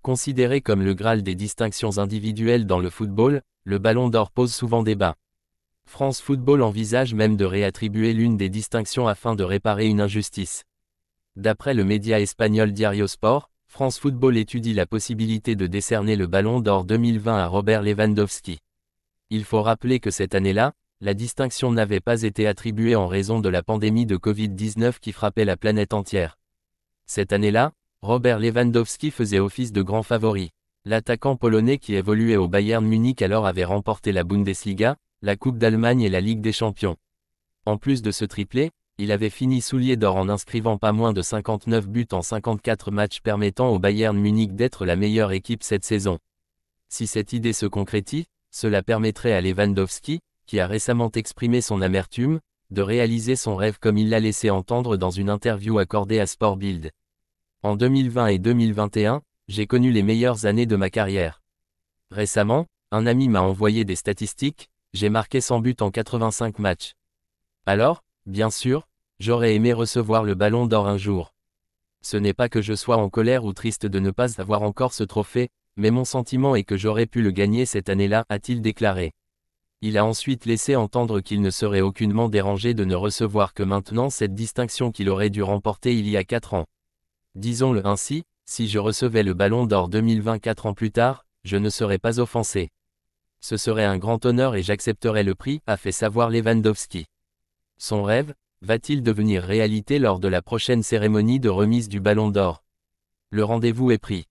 Considéré comme le Graal des distinctions individuelles dans le football, le Ballon d'Or pose souvent débat. France Football envisage même de réattribuer l'une des distinctions afin de réparer une injustice. D'après le média espagnol Diario Sport, France Football étudie la possibilité de décerner le Ballon d'Or 2020 à Robert Lewandowski. Il faut rappeler que cette année-là, la distinction n'avait pas été attribuée en raison de la pandémie de Covid-19 qui frappait la planète entière. Cette année-là, Robert Lewandowski faisait office de grand favori. L'attaquant polonais qui évoluait au Bayern Munich alors avait remporté la Bundesliga, la Coupe d'Allemagne et la Ligue des Champions. En plus de ce triplé, il avait fini soulier d'or en inscrivant pas moins de 59 buts en 54 matchs permettant au Bayern Munich d'être la meilleure équipe cette saison. Si cette idée se concrétise, cela permettrait à Lewandowski, qui a récemment exprimé son amertume, de réaliser son rêve comme il l'a laissé entendre dans une interview accordée à Sport Bild. En 2020 et 2021, j'ai connu les meilleures années de ma carrière. Récemment, un ami m'a envoyé des statistiques, j'ai marqué 100 buts en 85 matchs. Alors, bien sûr, j'aurais aimé recevoir le Ballon d'Or un jour. Ce n'est pas que je sois en colère ou triste de ne pas avoir encore ce trophée, mais mon sentiment est que j'aurais pu le gagner cette année-là, a-t-il déclaré. Il a ensuite laissé entendre qu'il ne serait aucunement dérangé de ne recevoir que maintenant cette distinction qu'il aurait dû remporter il y a 4 ans. Disons-le ainsi, si je recevais le Ballon d'Or 2024 ans plus tard, je ne serais pas offensé. Ce serait un grand honneur et j'accepterais le prix, a fait savoir Lewandowski. Son rêve, va-t-il devenir réalité lors de la prochaine cérémonie de remise du Ballon d'Or? Le rendez-vous est pris.